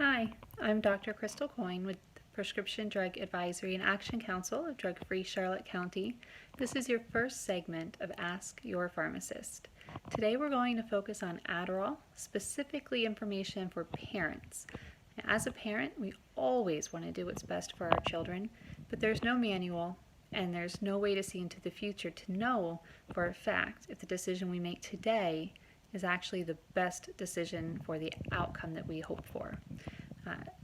Hi, I'm Dr. Crystal Coyne with the Prescription Drug Advisory and Action Council of Drug Free Charlotte County. This is your first segment of Ask Your Pharmacist. Today we're going to focus on Adderall, specifically information for parents. Now, as a parent, we always want to do what's best for our children, but there's no manual and there's no way to see into the future to know for a fact if the decision we make today is actually the best decision for the outcome that we hope for.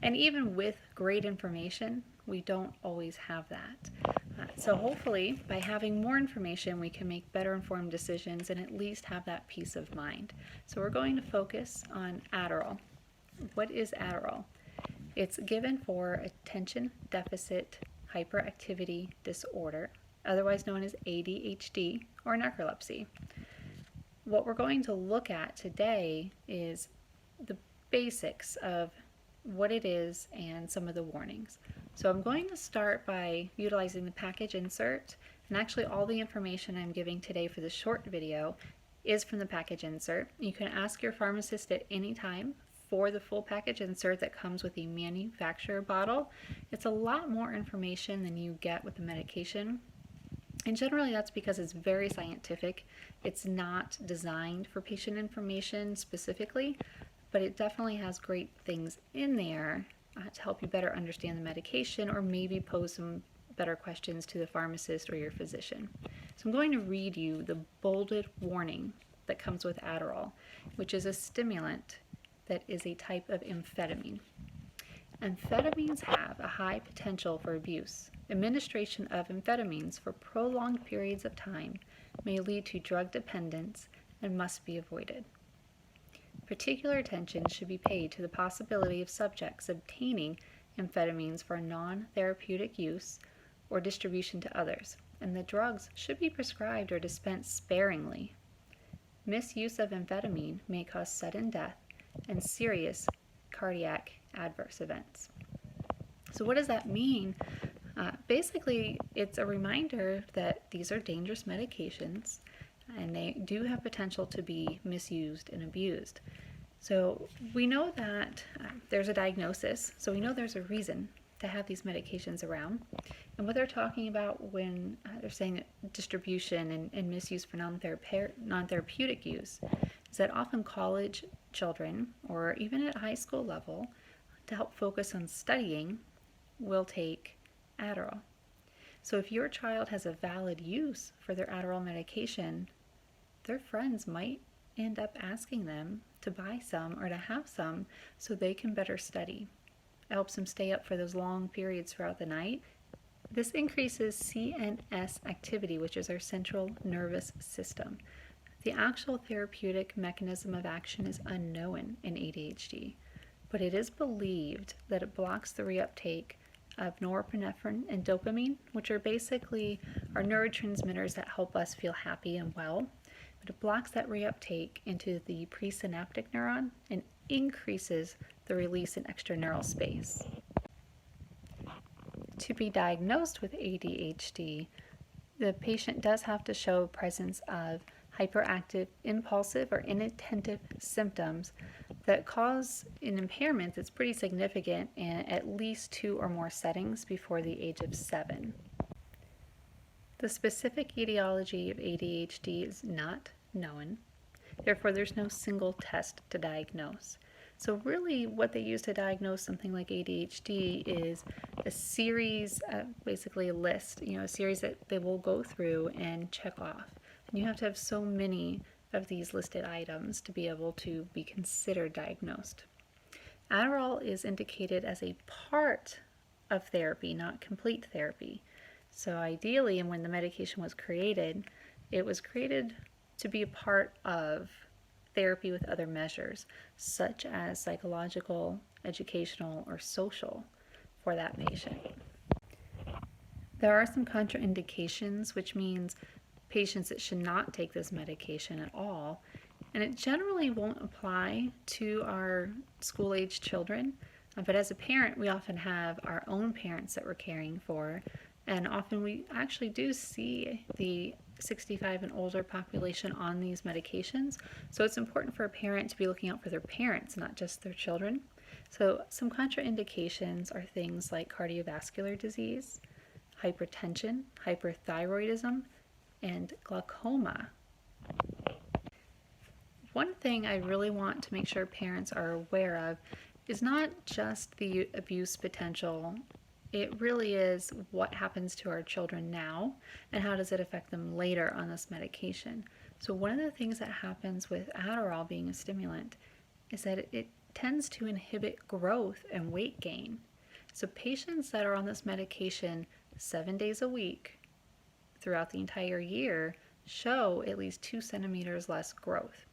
And even with great information, we don't always have that. So hopefully, by having more information, we can make better informed decisions and at least have that peace of mind. So we're going to focus on Adderall. What is Adderall? It's given for attention deficit hyperactivity disorder, otherwise known as ADHD or narcolepsy. What we're going to look at today is the basics of what it is and some of the warnings. So I'm going to start by utilizing the package insert, and actually all the information I'm giving today for this short video is from the package insert. You can ask your pharmacist at any time for the full package insert that comes with a manufacturer bottle. It's a lot more information than you get with the medication. And generally that's because it's very scientific. It's not designed for patient information specifically, but it definitely has great things in there to help you better understand the medication or maybe pose some better questions to the pharmacist or your physician. So I'm going to read you the bolded warning that comes with Adderall, which is a stimulant that is a type of amphetamine. Amphetamines have a high potential for abuse. Administration of amphetamines for prolonged periods of time may lead to drug dependence and must be avoided. Particular attention should be paid to the possibility of subjects obtaining amphetamines for non-therapeutic use or distribution to others, and the drugs should be prescribed or dispensed sparingly. Misuse of amphetamine may cause sudden death and serious cardiac adverse events. So what does that mean? Basically, it's a reminder that these are dangerous medications and they do have potential to be misused and abused. So we know that there's a diagnosis, so we know there's a reason to have these medications around. And what they're talking about when they're saying distribution and misuse for non-therapeutic use is that often college children, or even at high school level, to help focus on studying, will take Adderall. So if your child has a valid use for their Adderall medication, their friends might end up asking them to buy some or to have some so they can better study. It helps them stay up for those long periods throughout the night. This increases CNS activity, which is our central nervous system. The actual therapeutic mechanism of action is unknown in ADHD, but it is believed that it blocks the reuptake of norepinephrine and dopamine, which are basically our neurotransmitters that help us feel happy and well. But it blocks that reuptake into the presynaptic neuron and increases the release in extraneural space. To be diagnosed with ADHD, the patient does have to show presence of hyperactive, impulsive, or inattentive symptoms that cause an impairment that's pretty significant in at least 2 or more settings before the age of 7. The specific etiology of ADHD is not known. Therefore, there's no single test to diagnose. So really what they use to diagnose something like ADHD is a series, basically a list, a series that they will go through and check off. And you have to have so many of these listed items to be able to be considered diagnosed. Adderall is indicated as a part of therapy, not complete therapy. So ideally, and when the medication was created, it was created to be a part of therapy with other measures, such as psychological, educational, or social for that patient. There are some contraindications, which means patients that should not take this medication at all, and it generally won't apply to our school-age children, but as a parent, we often have our own parents that we're caring for, and often we actually do see the 65 and older population on these medications. So it's important for a parent to be looking out for their parents, not just their children. So some contraindications are things like cardiovascular disease, hypertension, hyperthyroidism, and glaucoma. One thing I really want to make sure parents are aware of is not just the abuse potential. It really is what happens to our children now and how does it affect them later on this medication. So one of the things that happens with Adderall being a stimulant is that it tends to inhibit growth and weight gain. So patients that are on this medication 7 days a week throughout the entire year show at least 2 centimeters less growth,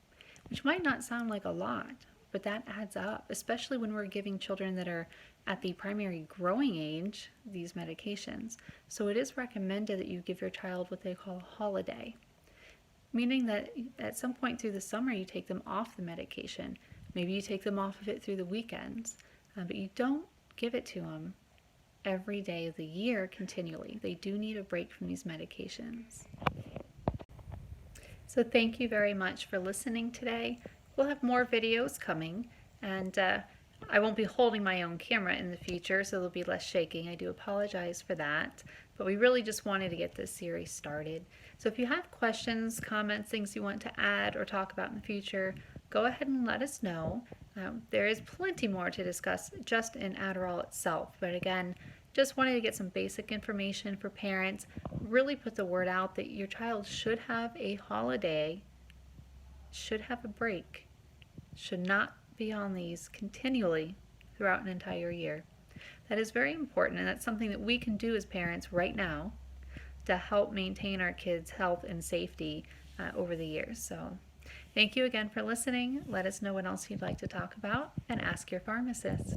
which might not sound like a lot, but that adds up, especially when we're giving children that are at the primary growing age these medications. So it is recommended that you give your child what they call a holiday, meaning that at some point through the summer you take them off the medication. Maybe you take them off of it through the weekends, but you don't give it to them every day of the year continually. They do need a break from these medications. So thank you very much for listening today. We'll have more videos coming, and I won't be holding my own camera in the future, so there'll be less shaking. I do apologize for that, but we really just wanted to get this series started. So if you have questions, comments, things you want to add or talk about in the future, go ahead and let us know. There is plenty more to discuss just in Adderall itself, but again, just wanted to get some basic information for parents, really put the word out that your child should have a holiday, should have a break, should not be on these continually throughout an entire year. That is very important, and that's something that we can do as parents right now to help maintain our kids' health and safety over the years. So thank you again for listening. Let us know what else you'd like to talk about, and ask your pharmacist.